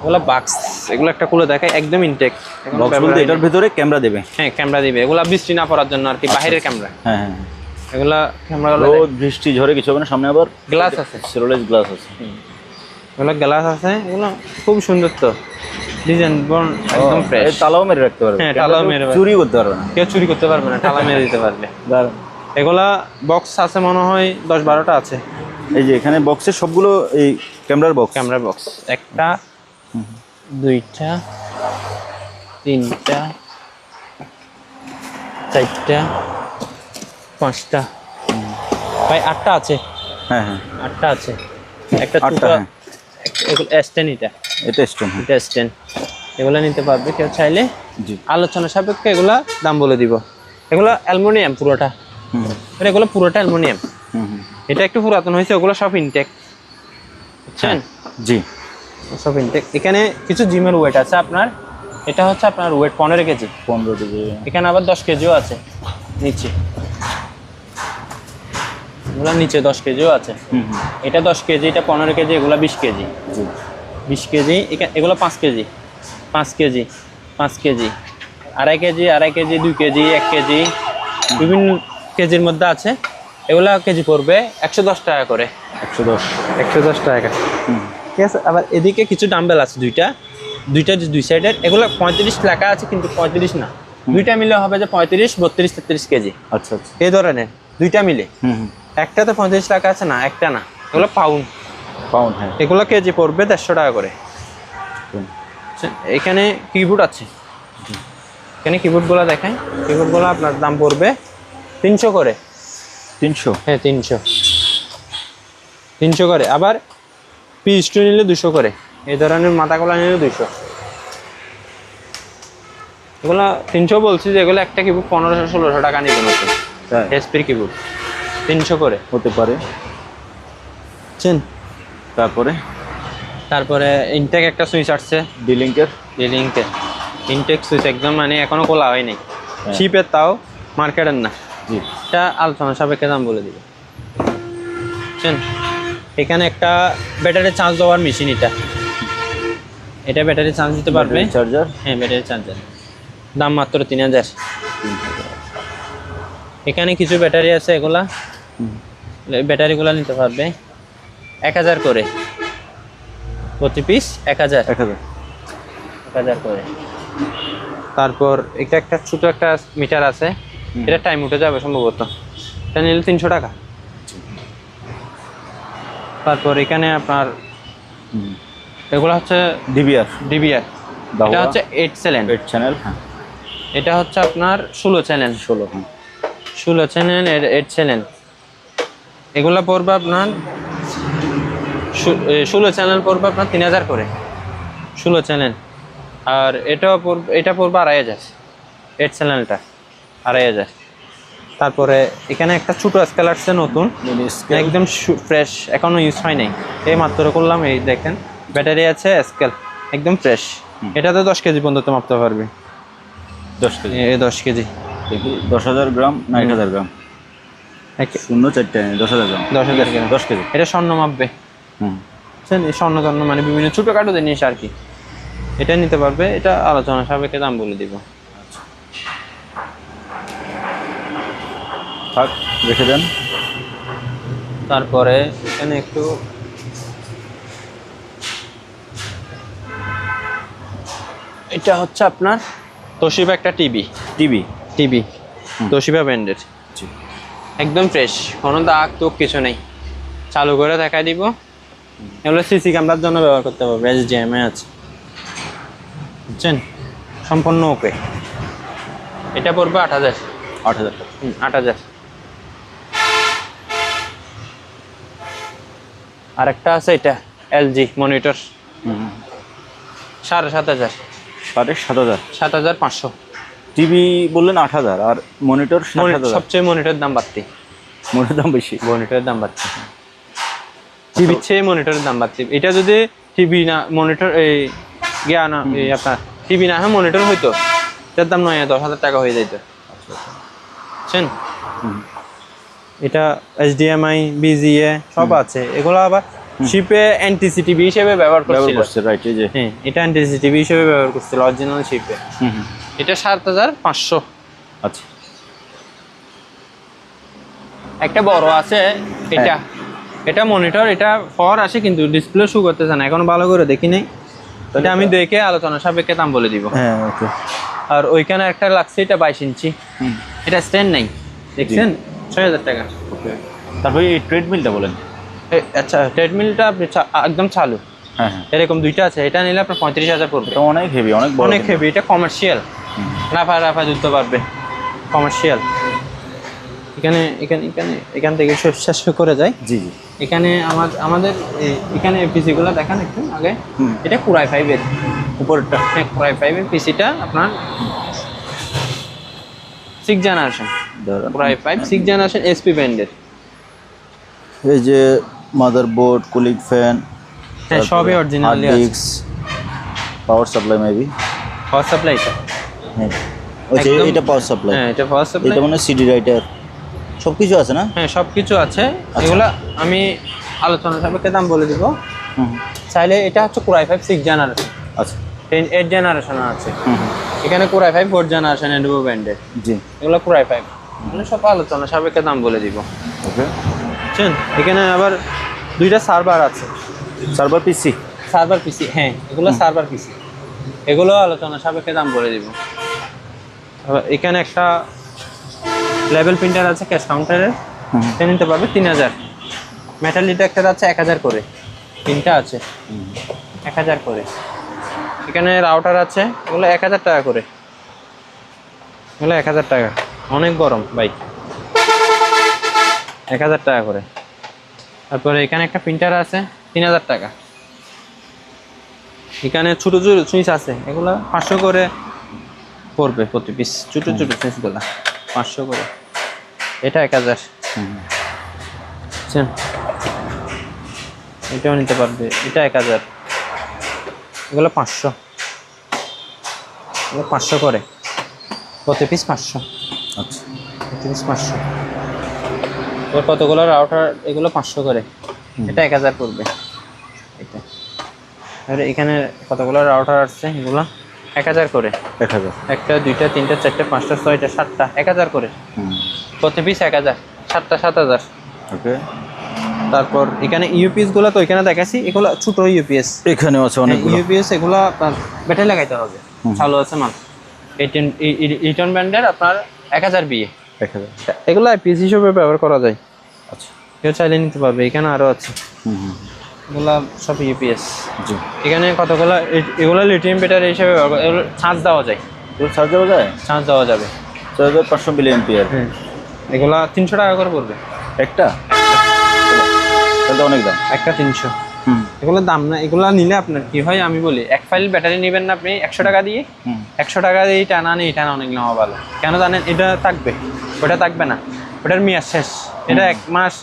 এগুলো বাক্স। এগুলো একটা খুলে দেখায়, একদম ইনটেক। বক্স বলতে এটার ভিতরে ক্যামেরা দেবে? হ্যাঁ ক্যামেরা দিবে। এগুলা বৃষ্টি না পড়ার জন্য আর কি, বাইরের ক্যামেরা। হ্যাঁ হ্যাঁ, এগুলা ক্যামেরা রোদ বৃষ্টি ঝড়ে কিছু হবে না। সামনে আবার গ্লাস আছে, সেরোলেজ গ্লাস আছে। এগুলো গ্লাস আছে। এগুলো খুব সুন্দর তো, ডিজাইন একদম ফ্রেশ। তালাও মেরে রাখতে পারবে। হ্যাঁ তালাও মেরে, চুরি করতে পারবে না, কেউ চুরি করতে পারবে না, তালা মেরে দিতে পারবে। এগুলা বক্স আছে মনে হয় 10-12টা আছে। এই যে এখানে বক্সের সবগুলো এই ক্যামেরার বক্স। একটা, দুইটা, তিনটা, চারটা, পাঁচটা, ভাই 8টা আছে। হ্যাঁ হ্যাঁ 8টা আছে। একটা 8টা। স্ট্যান্ড, এটা স্ট্যান্ড। এগুলা নিতে পারবে কেউ চাইলে। আলোচনা সাপেক্ষে এগুলা দাম বলে দিব। এগুলো অ্যালুমিনিয়াম পুরোটা, এগুলো পুরোটা অ্যালুমিনিয়াম। এটা একটু পুরাতন হয়েছে, ওগুলো সব ইনটেক, বুঝছেন? জি, সব ইনটেক। এখানে কিছু জিমের ওয়েট আছে আপনার। এটা হচ্ছে আপনার ওয়েট 15 কেজি। 15 কেজি। এখানে আবার 10 কেজিও আছে নিচে। এগুলো নিচে 10 কেজিও আছে। এটা 10 কেজি, এটা 15 কেজি, এগুলো 20 কেজি। 20 কেজি। এগুলো 5 KG, 5 KG, 5 KG, 2.5 KG, 2.5 KG, 2 KG, 1 KG, বিভিন্ন কেজির মধ্যে আছে। এগুলা কেজি পড়বে 110 টাকা করে। 110 টাকা। ঠিক আছে। আবার এদিকে কিছু ডাম্বেল আছে, দুইটা দুই সাইডের। এগুলো 35 টাকা আছে, কিন্তু 35 না, দুইটা মিলে হবে যে 35, 32, 33 কেজি। আচ্ছা আচ্ছা, এই ধরনের দুইটা মিলে। একটাতে 35 টাকা আছে না, একটা না, এগুলো পাউন্ড। হ্যাঁ। এগুলো কেজি পড়বে 150 টাকা করে। এখানে কিবোর্ড আছে, এখানে কিবোর্ডগুলো দেখেন, কিবোর্ডগুলো আপনার দাম পড়বে 300 করে। 300? হ্যাঁ 300 করে। আবার পিস্টু নিলে 200 করে। এই ধরনের মাথাগুলো নিলে 200। এগুলো 300 বলছি, যে এগুলো একটা কিবোর্ড 1500-1600 টাকা নিবে নতুন এসপির কিবোর্ড। 300 করে হতে পারে। তারপরে ইনটেক একটা সুইচ আসছে, ডিলিংকের ইনটেক সুইচ, একদম মানে এখনো খোলা হয়নি, শিপের, তাও মার্কেটের না। জি, এটা আলোচনা সাপেক্ষে দাম বলে দিবে। বুঝছেন? এখানে একটা ব্যাটারি চার্জ দেওয়ার মেশিন, এটা ব্যাটারি চার্জ দিতে পারবে। চার্জার? হ্যাঁ ব্যাটারি চার্জার, দাম মাত্র 3000। এখানে কিছু ব্যাটারি আছে, এগুলা ব্যাটারিগুলো নিতে পারবে 1000 করে, প্রতি পিস 1000 করে। তারপর এটা একটা ছোট একটা মিটার আছে, এটা টাইম উঠে যাবে সম্ভবত, এটা নিলে 300 টাকা। তারপর এখানে আপনার এগুলো হচ্ছে ডিবিআর, এটা হচ্ছে 8 চ্যানেল। হ্যাঁ, এটা হচ্ছে আপনার 16 চ্যানেল, 16 চ্যানেল 8 চ্যানেল। এগুলা পড়বে আপনার 16 চ্যানেল পড়বে আপনার 3000 করে, 16 চ্যানেল। আর এটা পড়বে 2500, 8 চ্যানেলটা 2500। তারপরে এখানে একটা ছোট স্কেল আসছে নতুন, একদম ফ্রেশ, এখনো ইউজ হয় নাই, এই মাত্র করলাম। এই দেখেন ব্যাটারি আছে, স্কেল একদম ফ্রেশ। এটাতে 10 কেজি পর্যন্ত মাপতে পারবে। 10 কেজি? 10 কেজি। 10,000 গ্রাম না 1000 গ্রাম? 0.4 10,000 গ্রাম, 10,000 গ্রাম, 10 কেজি। এটা স্বর্ণ মাপবে। স্বর্ণ মানে বিভিন্ন ছোটখাটো জিনিস আর কি, এটা নিতে পারবে। এটা আলোচনা সাপেক্ষে দাম বলে দিব। থাক, রেখে দেন। তারপরে এখানে একটু এটা হচ্ছে আপনার তোশিবা একটা টিভি তোশিবা ব্র্যান্ডের, একদম ফ্রেশ, কোনো দাগ তো কিছু নেই। চালু করে দেখাই দিব। এগুলো সিসি ক্যামেরার জন্য ব্যবহার করতে পারবে, HDMI আছে, বুঝছেন? সম্পূর্ণ ওকে। এটা পড়বে 8000 টাকা। 8000। আরেকটা আছে, এটা LG মনিটর, 7500। 7500। টিভি বললেন 8000, আর মনিটর 7000। সবচেয়ে মনিটরের দাম বাড়তি, মনিটরের দাম বেশি, টিভির চেয়ে মনিটরের দাম বাড়তি। এটা যদি টিভি না মনিটর আপনার টিভি না হ্যাঁ মনিটর হইতো, এটার দাম 9-10,000 টাকা হয়ে যেত, বুঝছেন? এটা HDMI BGA সব আছে। এগুলো আবার শিপে NTC টিভি হিসেবে ব্যবহার করছে, রাইট? এই যে হ্যাঁ, এটা NTC টিভি হিসেবে ব্যবহার করছিল অরিজিনাল শিপে। এটা 7500। আচ্ছা, একটা বড় আছে, এটা মনিটর, এটা ফর আসে কিন্তু ডিসপ্লে শো করতেছে না, এখন ভালো করে দেখি নাই। এটা আমি দেখে আলোচনা সাপেক্ষে দাম বলে দিব। হ্যাঁ, ওকে। আর ওইখানে একটা লাগছে, এটা 22 ইঞ্চি, এটা স্ট্যান্ড নাই, দেখছেন? 6000 টাকা। ওকে। তারপরে এই ট্রেডমিলটা বলেন। আচ্ছা, ট্রেডমিলটা একদম চালু। হ্যাঁ, এরকম দুইটা আছে, এটা নিলে আপনার 35,000 পড়বে। এটা অনেক হেভি, অনেক হেভি। এটা কমার্শিয়াল, রাফা যুদ্ধ পারবে, কমার্শিয়াল। এখান থেকে শেষ করে যায়। জি। এখানে আমাদের এখানে পিসি গুলো দেখান একটু আগে। এটা Core i5 এর উপরটা, হ্যাঁ Core i5 এর পিসিটা আপনার 6 generation, Core i5 6 generation SP ব্র্যান্ডের। এই যে মাদারবোর্ড, কুলিং ফ্যান, হ্যাঁ সবই অরিজিনালি আছে। পাওয়ার সাপ্লাই মেবি, পাওয়ার সাপ্লাইটা, হ্যাঁ ওই এটা পাওয়ার সাপ্লাই। হ্যাঁ এটা পাওয়ার সাপ্লাই। এটা মানে সিডি রাইটার সবকিছু আছে না? হ্যাঁ সবকিছু আছে। এগুলা আমি আলোচনা সাপেক্ষে দাম বলে দিব। চাইলে এটা হচ্ছে Core i5 6 জেনারেশন, আচ্ছা 8 জেনারেশন আছে। এখানে Core i5 4 জেনারেশন Lenovo ব্র্যান্ডের। জি, এগুলো Core i5, মানে সব আলোচনা সাপেক্ষে দাম বলে দিব। ওকে। বুঝছেন? এখানে আবার দুইটা সার্ভার আছে, সার্ভার পিসি। হ্যাঁ এগুলো সার্ভার পিসি, এগুলো আলোচনা সাপেক্ষে দাম বলে দিব। এখানে একটা লেভেল প্রিন্টার আছে ক্যাশ কাউন্টারের, এটা নিতে পারবে 3000। মেটাল ডিটেক্টর আছে 1000 করে, তিনটা আছে 1000 করে। এখানে রাউটার আছে, এগুলো 1000 টাকা করে। এগুলো 1000 টাকা, অনেক গরম ভাই, 1000 টাকা করে। তারপরে এখানে একটা প্রিন্টার আছে 3000 টাকা। এখানে ছোট ছোট সুইচ আছে, এগুলো 500 করে পড়বে প্রতি পিস, ছোট ছোট সুইচগুলো 500 করে। এটা 1000। বুঝছেন, এটাও নিতে পারবে, এটা 1000। এগুলো 500, এগুলো 500 করে প্রতি পিস, 500। আচ্ছা, প্রতি পিস 500। এবার কতগুলো রাউটার, এগুলো 500 করে, এটা 1000 পড়বে এটা। আর এখানে কতগুলো রাউটার আছে, এগুলো 1000 করে। 1000, একটা, দুইটা, তিনটা, চারটা, পাঁচটা, ছয়টা, সাতটা, 1000 করে প্রতি পিস, 1000, 7টা 7000। ওকে। তারপর এখানে ইউপিএস গুলো তো এখানে দেখাচ্ছি, এগুলো ছোট ইউপিএস, এখানেও আছে অনেকগুলো ইউপিএস। এগুলো আপনার ব্যাটারি লাগাইতে হবে, চালু আছে মাল। 18 ব্যান্ডের আপনার 1000 বিয়ে। 1000। এগুলো আইপিএস হিসেবে ব্যবহার করা যায়। আচ্ছা, কেউ চাইলে নিতে পারবে, এখানে আরো আছে। এগুলা সব ইউপিএস। জি। এখানে কতগুলো, এগুলো লিথিয়াম ব্যাটারি হিসেবে চার্জ দেওয়া যায়। চার্জ দেওয়া যায়? চার্জ দেওয়া যাবে। 4500 মিলিঅ্যাম্পিয়ার। এগুলা 300 টাকা করে পড়বে একটা, তাহলে অনেক দাম। একটা 300। এগুলোর দাম না, এগুলা নিলে আপনার কি হয় আমি বলি, এক ফাইল ব্যাটারি নেবেন না আপনি 100 টাকা দিয়ে, 100 টাকা দিয়ে টানা নেই, টানা অনেক নেওয়া ভালো। কেন জানেন, এটা থাকবে, ওটা থাকবে না, ওটার মেয়াদ শেষ। এটা 1 মাস,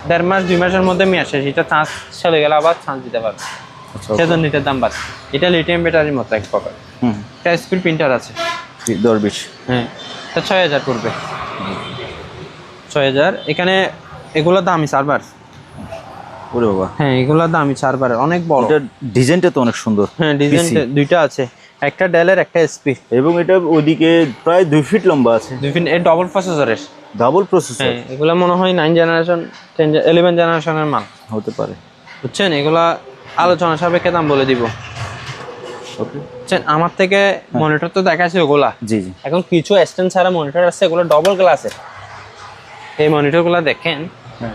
1.5 মাস, 2 মাসের মধ্যে মেয়াদ শেষ। এটা চার্জ চলে গেলে আবার চার্জ দিতে পারবে, সেজন্য এটার দাম বাড়ে। এটা লিথিয়াম ব্যাটারির মতো এক প্রকার। এটা স্পিড প্রিন্টার আছে 10-20। হ্যাঁ, এটা 6000 পড়বে, 6000। এখানে এগুলোর দামি সার্ভার। ওরে বাবা, হ্যাঁ, এগুলোর দামি সার্ভার, অনেক বড়। এটা ডিজাইনটা তো অনেক সুন্দর। হ্যাঁ, ডিজাইন দুইটা আছে, একটা ডেলের, একটা এসপি। এবং এটা ওদিকে প্রায় 2 ফিট লম্বা আছে। 2 ফিট, এই ডবল প্রসেসরের। Double processor? হ্যাঁ, এগুলো মনে হয় 9 জেনারেশন, 11 জেনারেশনের মাল হতে পারে। বুঝছেন, এগুলা আলোচনা সাপেক্ষে দাম বলে দিব। ওকে। বুঝছেন, আমার থেকে মনিটর তো দেখাচ্ছে ওগুলা। জি জি। এখন কিছু এক্সটেন্ড ছাড়া মনিটর আছে, এগুলো ডবল গ্লাসের। এই মনিটরগুলো দেখেন,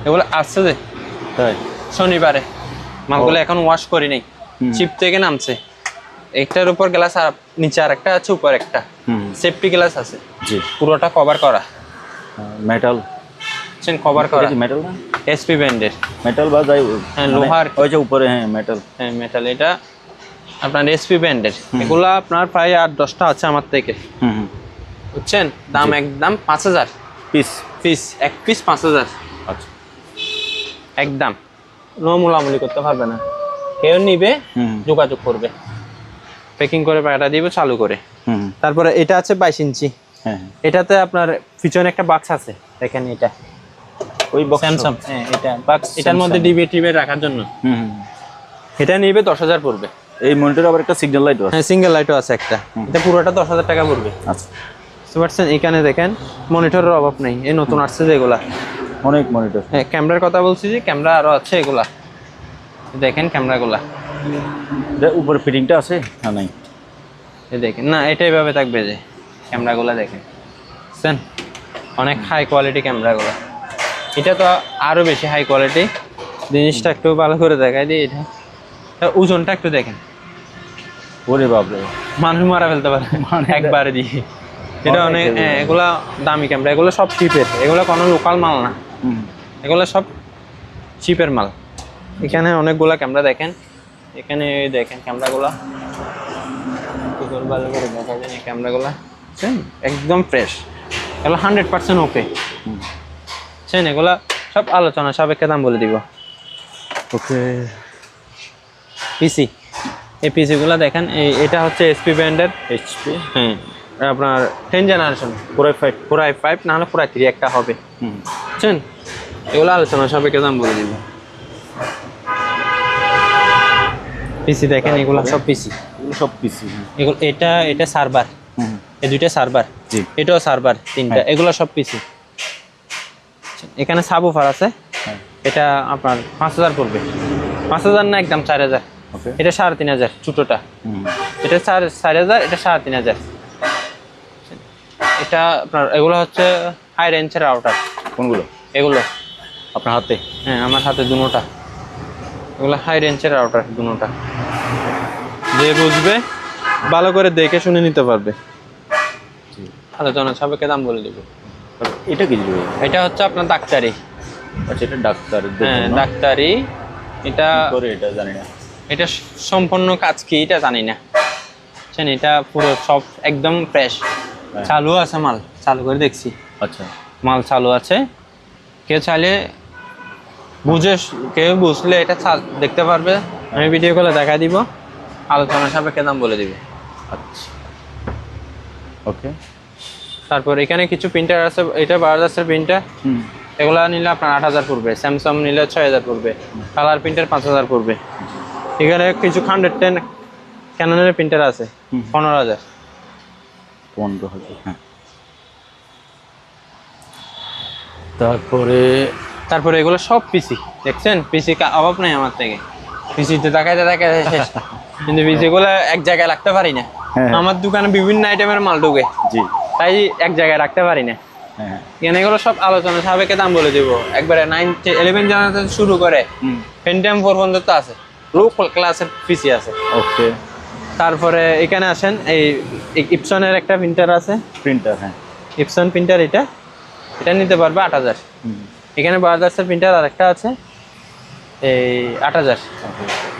এগুলো আসছে যে তাই শনিবারে, মালগুলো এখন ওয়াশ করি নাই, চিপ থেকে নামছে। একটার উপর গ্লাস, আর নিচে আর একটা আছে, উপর একটা সেফটি গ্লাস আছে। জি। পুরোটা কভার করা, মেটাল কভার করা। মেটাল না, এসপি ব্র্যান্ডের মেটাল বা যাই, হ্যাঁ, লোহার। ওই যে উপরে, হ্যাঁ মেটাল। হ্যাঁ, মেটাল। এটা আপনার এসপি ব্র্যান্ডের। এগুলা আপনার প্রায় 8-10টা আছে আমার থেকে। বুঝছেন, দাম একদম 5000 পিস। পিস, এক পিস 5000। আচ্ছা, একদম মোলামুলি করতে পারবে না, কেউ নিবে যোগাযোগ করবে, প্যাকিং করে পাঠা দিব চালু করে। তারপরে এটা আছে 22 ইঞ্চি। হ্যাঁ, এটাতে আপনার পিছনে একটা বাক্স আছে, দেখেন এটা ওই বক্স স্যামসাং। হ্যাঁ, এটা বাক্স, এটার মধ্যে ডিবি টিভি রাখার জন্য। এটা নিবে 10000 পড়বে। এই মনিটরে আবার একটা সিগন্যাল লাইটও আছে? হ্যাঁ, সিঙ্গেল লাইটও আছে একটা। এটা পুরোটা 10000 টাকা পড়বে। আচ্ছা, বুঝতে পারছেন। এখানে দেখেন মনিটরের অভাব নেই, এই নতুন আসছে যেগুলা, অনেক মনিটর। হ্যাঁ, ক্যামেরার কথা বলছি, যে ক্যামেরা আরো আছে এগুলা, দেখেন ক্যামেরাগুলা। উপরে ফিটিংটা আছে না নাই? এই দেখেন, না এটা এইভাবে থাকবে, যে ক্যামেরাগুলা দেখেন, বুঝছেন, অনেক হাই কোয়ালিটি ক্যামেরাগুলা। এটা তো আরো বেশি হাই কোয়ালিটি। জিনিসটা একটু ভালো করে দেখাই দিই, এটা ওজনটা একটু দেখেন। ওরে বাপরে, মানুষ মারা ফেলতে পারে একবারে দিয়ে। এটা অনেক, এগুলা দামি ক্যামেরা, এগুলো সব চিপের, এগুলো কোনো লোকাল মাল না, এগুলো সব চিপের মাল। এখানে অনেকগুলা ক্যামেরা দেখেন, এখানে দেখেন ক্যামেরাগুলা, ভালো করে দেখা যায় ক্যামেরাগুলা, একদম ফ্রেশ, এগুলো 100% ওকে। বুঝছেন, এগুলা সব আলোচনা সাপেক্ষে দাম বলে দিব। ওকে। পিসি, এই পিসিগুলো দেখেন, এটা হচ্ছে এসপি ব্র্যান্ডের। এইচপি, হ্যাঁ, আপনার 10 জেনারেশন, 4i5 না হলে 4i3 একটা হবে। বুঝছেন, এগুলো আলোচনা সাপেক্ষে দাম বলে দিব। পিসি দেখেন, এগুলো সব পিসি, এগুলো সব পিসি। এগুলো, এটা সার্ভার, এই দুইটা সার্ভার, এটাও সার্ভার, 3টা, এগুলো সব পিসি। এখানে সাবওয়ুফার আছে, এটা আপনার 5000 পড়বে। 5000 না, একদম 4000। এটা 3500 ছোটটা, এটা 4000, এটা 3500। এটা আপনার, এগুলো হচ্ছে হাই রেঞ্জের রাউটার। কোনগুলো? এগুলো আপনার হাতে? হ্যাঁ, আমার হাতে দুটোটা। এগুলো হাই রেঞ্জের রাউটার দুটোটা, যে বুঝবে ভালো করে দেখে শুনে নিতে পারবে। আলোচনা সাপেক্ষে দাম বলে দিব। এটা কি দিবে? এটা হচ্ছে আপনার ডাক্তারি। আচ্ছা, এটা ডাক্তার। হ্যাঁ, ডাক্তারি। এটা করে এটা জানি না, এটা সম্পূর্ণ কাজ কি এটা জানি না, বুঝছেন? এটা পুরো সব একদম ফ্রেশ, চালু আছে, মাল চালু করে দেখছি। আচ্ছা, মাল চালু আছে। কেউ চাইলে কেউ বুঝলে এটা দেখতে পারবে, আমি ভিডিও কলে দেখা দিব, আলোচনা সাপেক্ষে দাম বলে দিব। আচ্ছা, ওকে। তারপর এখানে কিছু প্রিন্টার আছে, এটা বাজাজের প্রিন্টার। এগুলা নিলে আপনার 8,000 পড়বে, স্যামসাং নিলে 6,000 পড়বে, কালার প্রিন্টার 5,000 পড়বে। এখানে কিছু 110 ক্যাননের প্রিন্টার আছে 15,000। 15,000, হ্যাঁ। তারপরে এগুলো সব পিসি, দেখছেন? পিসি অভাব নাই আমার থেকে, পিসিতে দেখাইতে শেষ। কিন্তু পিসি গুলো এক জায়গায় রাখতে পারি না। আমার দোকানে বিভিন্ন আইটেমের মাল ঢুকে, তাই এক জায়গায় রাখতে পারি না। এখানে এগুলো সব আলোচনা সাপেক্ষে দাম বলে দিব। একবারে 11 জেনারেশন শুরু করে পেন্টিয়াম 4 পর্যন্ত আছে, লো ক্লাসের পিসি আছে। ওকে। তারপরে এখানে আসেন, এই ইপসনের একটা প্রিন্টার আছে, প্রিন্টার, হ্যাঁ, ইপসন প্রিন্টার। এটা নিতে পারবে 8,000। এখানে বাজাজের প্রিন্টার আরেকটা আছে, এই 8,000।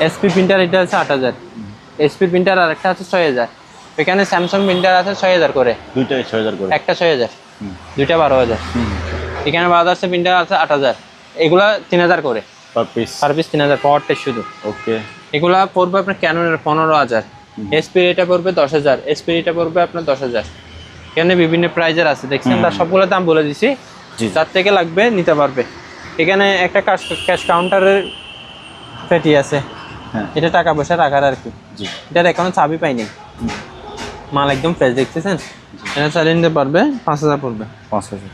এসপি প্রিন্টার এটা আছে 8,000। এসপি প্রিন্টার আরেকটা আছে 6,000। এখানে স্যামসাং প্রিন্টার আছে 6,000 করে, দুইটাই 6,000 করে, একটা 6,000, দুইটা 12,000। এখানে বাজাজের প্রিন্টার আছে 8,000, এগুলা 3,000 করে পার পিস। 3,000 পাওয়ারটা শুধু। ওকে। এগুলা পড়বে আপনার ক্যাননের 15,000, এসপি এটা পড়বে 10,000, এসপি এটা পড়বে আপনার 10,000। এখানে বিভিন্ন প্রাইজের আছে, দেখছেন? তার সবগুলো দাম বলে দিছি, যার থেকে লাগবে নিতে পারবে। এখানে একটা ক্যাশ কাউন্টারের পেটি আছে, এটা টাকা পয়সা রাখার আর কি। এটার এখনো চাবি পাইনি, মাল একদম ফ্রেশ, দেখতেছেন? এটা চালিয়ে নিতে পারবে, 5,000 পড়বে। 5,000।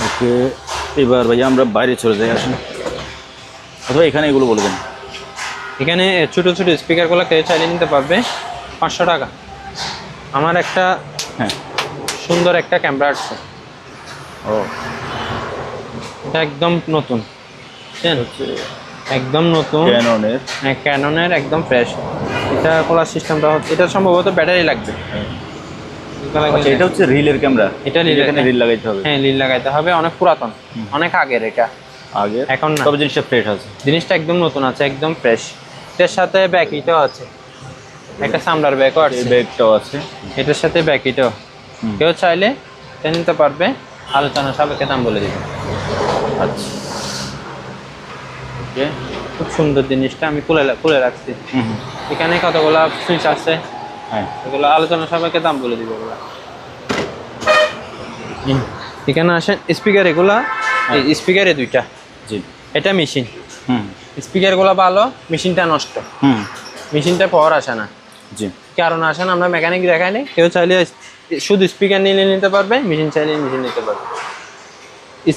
ওকে। এবার ভাইয়া আমরা বাইরে চলে যাই, আসুন। অথবা এখানে এগুলো বলবেন। এখানে ছোট ছোট স্পিকারগুলো কেউ চালিয়ে নিতে পারবে 500 টাকা। আমার একটা সুন্দর একটা ক্যামেরা আসছে, এটা একদম নতুন, একদম নতুন, ক্যাননের একদম ফ্রেশ। এটা খোলার সিস্টেমটা হচ্ছে, এটা সম্ভবত ব্যাটারি লাগবে। এটা হচ্ছে রিলের ক্যামেরা। এটা রিল লাগাইতে হবে। হ্যাঁ, রিল লাগাইতে হবে। অনেক পুরাতন, অনেক আগের এটা, এখন না। তবে জিনিসটা ফ্রেশ আছে, জিনিসটা একদম নতুন আছে, একদম ফ্রেশ। এটার সাথে ব্যাকিটাও আছে, একটা সামলার ব্যাগও আছে, ব্যাগটাও আছে। এটার সাথে ব্যাকিটাও কেউ চাইলে নিতে পারবে, আলোচনা সাপেক্ষে দাম বলে দিবে। আচ্ছা, ওকে। খুব সুন্দর জিনিসটা, আমি খুলে রাখছি। এখানে কতগুলো সুইচ আছে, এগুলো আলোচনা সাপেক্ষে দাম বলে দিব। এখানে আসেন স্পিকার, এগুলা স্পিকারে দুইটা। এটা মেশিন, স্পিকারগুলো ভালো, মেশিনটা নষ্ট, মেশিনটা পাওয়ার আসে না। কারণ আসে না, আমরা মেকানিক দেখাই নেই। কেউ চাইলে শুধু স্পিকার নিতে পারবে, মেশিন চাইলে মেশিন নিতে পারবে।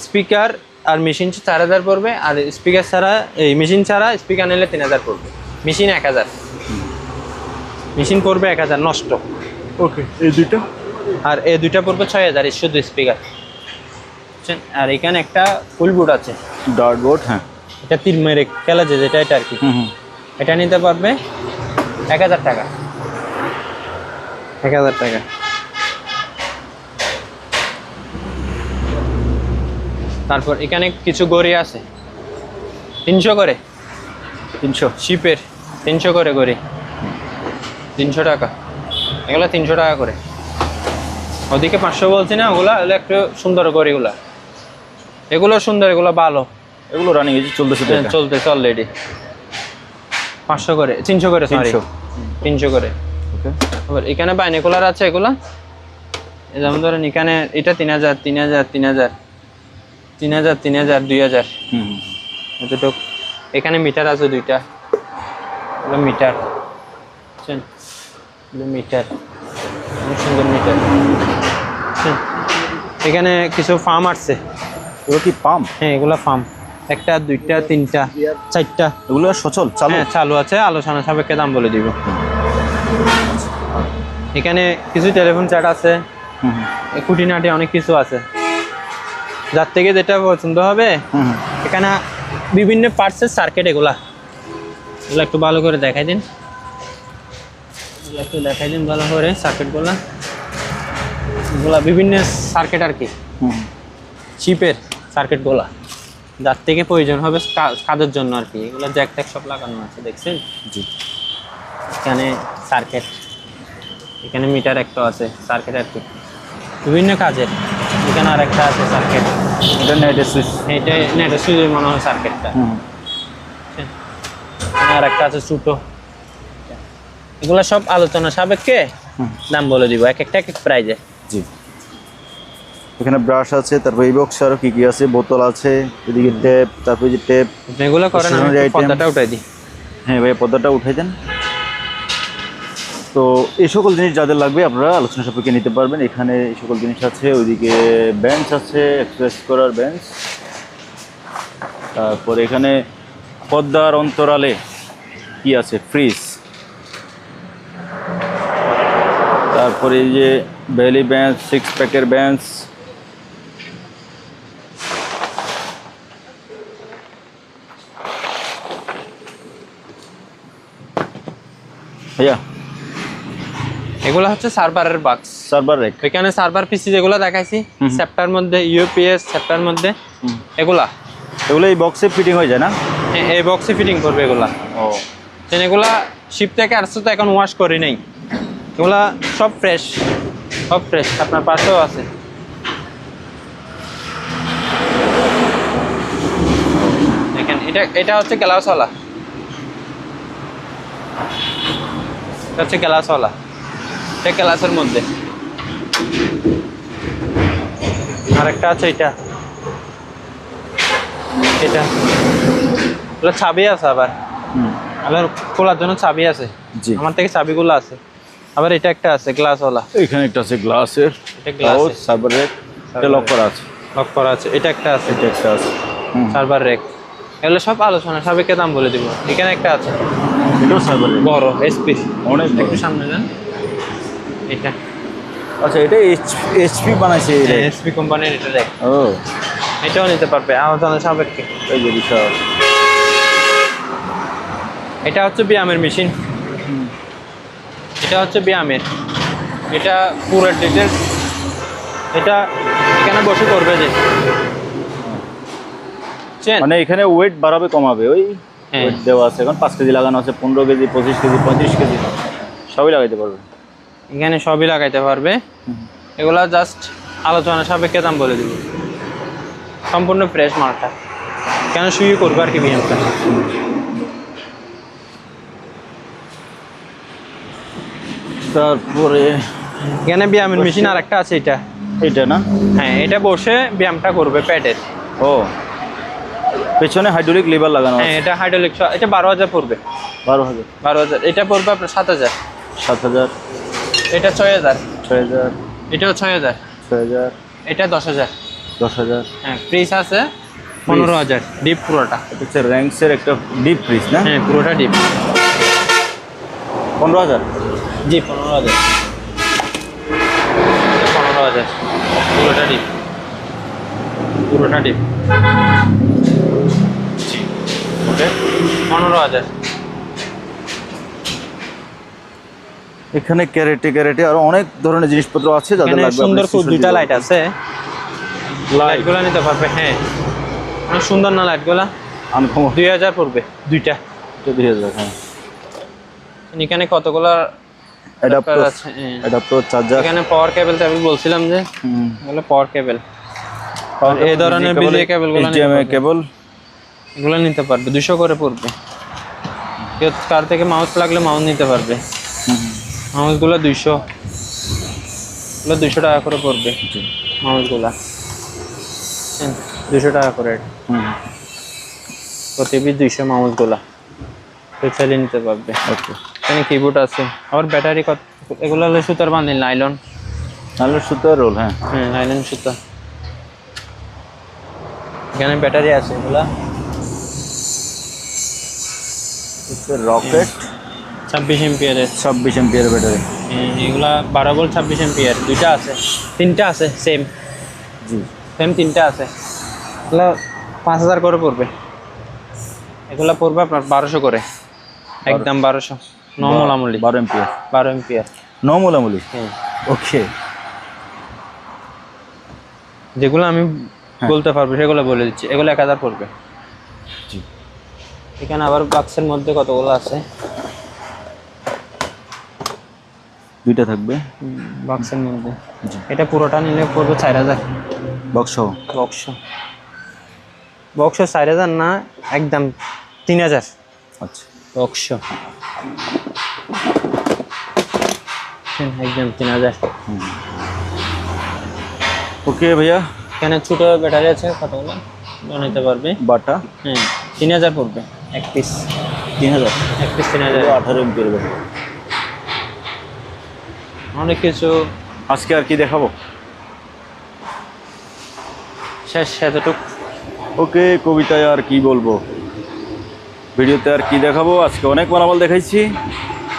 স্পিকার আর মেশিন 4,000 পড়বে, আর স্পিকার ছাড়া, এই মেশিন ছাড়া স্পিকার নিলে 3,000 পড়বে। মেশিন 1,000, মেশিন পড়বে 1,000 নষ্ট। ওকে। এই দুইটা, আর এই দুইটা পড়বে 6,000 শুধু স্পিকার। আর এখানে একটা ফুল বোর্ড আছে, ডার্ট বোর্ড। হ্যাঁ, এটা তীর মেরে খেলা যায় যেটা, এটা আর কি। এটা নিতে পারবে 1,000 টাকা, 1,000 টাকা। তারপর এখানে কিছু গড়ি আছে 300 করে, 300 শিপের 300 করে গড়ি, 300 টাকা। এগুলো 300 টাকা করে, ওদিকে 500 বলছি না। ওগুলা হলো একটু সুন্দর গড়িগুলা, এগুলো সুন্দর, এগুলো ভালো, এগুলো রানিং চলতেছে অলরেডি। 500 করে, 300 করে, সরি 300 করে। ওকে। আবার এখানে বাইনোকুলার আছে, এগুলা যেমন ধরেন এখানে এটা 3,000, 3,000, 3,000, 3,000, 3,000, 2,000 এতটুক। এখানে মিটার আছে দুইটা, এগুলো মিটার, বুঝছেন? মিটার, অনেক সুন্দর মিটার। এখানে কিছু ফার্ম আসছে, এগুলো কি পাম্প? হ্যাঁ, এগুলো ফার্ম, 1টা 2টা 3টা 4টা। এগুলো সচল, চালু আছে, আলোচনা সাপেক্ষে দাম বলে দিব। এখানে কিছু টেলিফোন চার্ট আছে, খুঁটিনাটি অনেক কিছু আছে, যার থেকে যেটা পছন্দ হবে। এখানে বিভিন্ন পার্টসের সার্কিট, এগুলা একটু ভালো করে দেখাই দিন। একটু দেখাই দিন ভালো করে সার্কিটগুলো। এগুলা বিভিন্ন সার্কিট আর কি, চিপের সার্কিটগুলা, যার থেকে প্রয়োজন হবে কাজের জন্য আর কি। এগুলো জ্যাক ট্যাক সব লাগানো আছে দেখছেন। জি, এখানে সার্কিট, এখানে মিটার একটা আছে সার্কিট আর কি, বিভিন্ন কাজের। এখানে আর একটা আছে সার্কিট, এটা নেটের সুইচ। এটা নেটের সুইচ মনে হয় সার্কিটটা। আর একটা আছে ছোটো। এগুলো সব আলোচনা সাপেক্ষে দাম বলে দিব, এক একটা এক এক প্রাইজে। জি, এখানে ব্রাশ আছে, তারপর এই বক্স আরো কি কি আছে, বোতল আছে, এদিকে টেপ, তারপর যে টেপ। এগুলো করেন, আমি একটু পর্দাটা উঠাই দিই। হ্যাঁ ভাই, পর্দাটা উঠাই দেন। তো এই সকল জিনিস যাদের লাগবে আপনারা আলোচনা সাপেক্ষে নিতে পারবেন। এখানে এই সকল জিনিস আছে, ওইদিকে বেঞ্চ আছে, এক্সারসাইজ করার বেঞ্চ। তারপর এখানে পর্দার অন্তরালে কি আছে, ফ্রিজ। তারপরে এই যে বেলি বেঞ্চ, 6 প্যাকের বেঞ্চ। ভাইয়া এগুলো হচ্ছে সার্ভারের বাক্স, সার্ভার রেক। এখানে সার্ভার পিসি যেগুলো দেখাইছি সেপ্টার মধ্যে, ইউপিএস সেপ্টার মধ্যে, এগুলো এই বক্সে ফিটিং হয়ে যায় না? হ্যাঁ, এই বক্সে ফিটিং করবে এগুলা। ও, এগুলা শিপ থেকে আসছে তো, এখন ওয়াশ করি নাই। এগুলা সব ফ্রেশ, সব ফ্রেশ। আপনার পাশেও আছে। দেখেন, এটা হচ্ছে গ্লাসওয়ালা, এটা হচ্ছে গ্লাসওয়ালা, এটা গ্লাসের মধ্যে। আরেকটা আছে এটা, এটা এগুলো চাবি আছে আবার, আবার খোলার জন্য চাবি আছে। জি, আমার থেকে চাবিগুলো আছে। আবার এটা একটা আছে গ্লাসওয়ালা, এখানে একটা আছে গ্লাসের, এটা গ্লাস সার্ভার রেক, এটা লক করা আছে, লক করা আছে। এটা একটা আছে, এটা একটা আছে, সার্ভার রেক। এগুলো সব আলোচনা সাপেক্ষে দাম বলে দিব। এখানে একটা আছে, এটাও সার্ভার রেক, বড় এসপি, অনেক বড়। একটু সামনে যান। এটা আচ্ছা, এটা এইচপি বানাইছে এই রেক, এসপি কোম্পানির এটা রেক। ও, এটাও নিতে পারবে আলোচনা সাপেক্ষে। এই যে বিশাল। এটা হচ্ছে ব্যায়ামের মেশিন, এটা হচ্ছে ব্যায়ামের, এটা পুরো ডিটেলস। এটা এখানে বসে করবে যে, মানে এখানে ওয়েট বাড়াবে কমাবে, ওই ওয়েট দেওয়া আছে। এখন 5 কেজি লাগানো আছে, 15 কেজি, 25 কেজি, 35 কেজি সবই লাগাইতে পারবে। এখানে সবই লাগাইতে পারবে। এগুলা জাস্ট আলোচনা সাপেক্ষে দাম বলে দিব। সম্পূর্ণ ফ্রেশ মালটা, কেন শুয়ে করবে আর কি ব্যায়ামটা। তারপরে এখানে ব্যায়ামের মেশিন আর একটা আছে, এটা না? হ্যাঁ, এটা বসে ব্যায়ামটা করবে পেটের। ও, পেছনে হাইড্রোলিক লিভার লাগানো আছে। হ্যাঁ, এটা হাইড্রোলিক। এটা 12,000 পড়বে। 12,000। 12,000। এটা পড়বে আপনার 7,000। 7,000। এটা 6,000। 6,000। এটাও 6,000। 6,000। এটা 10,000। 10,000। হ্যাঁ, ফ্রিজ আছে 15,000, ডিপ পুরোটা। এটা হচ্ছে র্যাঙ্কসের একটা ডিপ ফ্রিজ না? হ্যাঁ, পুরোটা ডিপ। 15,000। জি, 15,000। 15,000 পুরোটা ডিপ, পুরোটা ডিপ। জি, ওকে। 15,000। এখানে ক্যারেটে আরো অনেক ধরনের জিনিসপত্র আছে যাদের লাগবে। সুন্দর দুইটা লাইট আছে, লাইটগুলো নিতে পারবে। হ্যাঁ, অনেক সুন্দর না লাইটগুলা? আনকমন। 2,000 পড়বে দুইটা। 2,000। হ্যাঁ, এখানে কতগুলো অ্যাডাপ্টার আছে? Adapter, charger. এখানে পাওয়ার কেবল আমি বলছিলাম যে, এগুলো পাওয়ার কেবল। এই ধরনের বিজে কেবলগুলো কেবল এগুলো নিতে পারবে, 200 করে পড়বে। কেউ কার থেকে মাউস লাগলে মাউস নিতে পারবে। মাউসগুলো 200, এগুলো 200 টাকা করে পড়বে মাউসগুলা। 200 টাকা করে প্রতি পিস 200 মাউসগুলা চাইলে নিতে পারবে। ওকে। এখানে কিবোর্ড আছে, আবার ব্যাটারি কত। এগুলো হলো সুতার বান্ডিল, নাইলন সুতার রোল। হ্যাঁ, নাইলন সুতা। এখানে ব্যাটারি আছে, এগুলা রকেট 26 এম্পিয়ারের। 26 ampere battery. এগুলা 12 ভোল্ট 26 এম্পিয়ার। দুইটা আছে, তিনটা আছে সেম। জি, সেম তিনটা আছে। এগুলো 5,000 করে পড়বে। এগুলা পড়বে আপনার 1200 করে, একদম 1200। নো মোলামুলি 12 এম্পিয়ার 12 এম্পিয়ার নো মোলামুলি হ্যাঁ ওকে যেগুলো আমি বলতে পারবো সেগুলো বলে দিচ্ছি এগুলো 1000 পড়বে জি এখানে আবার বাক্সের মধ্যে কতগুলো আছে দুইটা থাকবে বাক্সের মধ্যে জি এটা পুরোটা নিলে পড়বে 4000 বক্স বক্স বক্স 4000 না একদম 3000 আচ্ছা বক্স একদম 3000 ওকে ভাইয়া এখানে ছোট ব্যাটারি আছে কতগুলো নিতে পারবে বাটা হ্যাঁ 3000 পড়বে এক পিস 3000 এক পিস 3000 18 এম্পিয়ার অনেক কিছু আজকে আর কি দেখাবো শেষ এতটুকু ওকে কবিতায় আর কি বলবো ভিডিওতে আর কি দেখাবো আজকে অনেক মালামাল দেখাইছি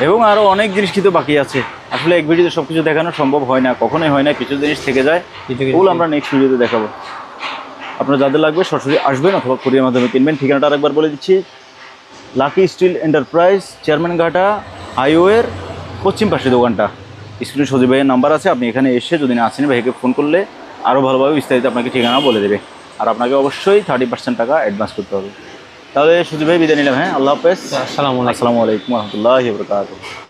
এবং আরও অনেক জিনিস কিন্তু বাকি আছে আসলে এক ভিডিওতে সব কিছু দেখানো সম্ভব হয় না কখনোই হয় না কিছু জিনিস থেকে যায় ওগুলো আমরা নেক্সট ভিডিওতে দেখাবো আপনারা যাদের লাগবে সরাসরি আসবেন অথবা কুরিয়ার মাধ্যমে কিনবেন ঠিকানাটা আরেকবার বলে দিচ্ছি লাকি স্টিল এন্টারপ্রাইজ চেয়ারম্যান ঘাটা হাইওয়ের পশ্চিম পাশে দোকানটা স্ক্রিনে সজীব ভাইয়ের নাম্বার আছে আপনি এখানে এসে যদি না আসেন ভাইকে ফোন করলে আরও ভালোভাবে বিস্তারিত আপনাকে ঠিকানা বলে দেবে আর আপনাকে অবশ্যই 30% টাকা অ্যাডভান্স করতে হবে তাহলে সজীব ভাই বিদায় নিলাম হ্যাঁ আল্লাহ হাফেজ আসসালামু আলাইকুম আসসালামু আলাইকুম রহমতুল্লাহি ওয়া বারাকাতুহু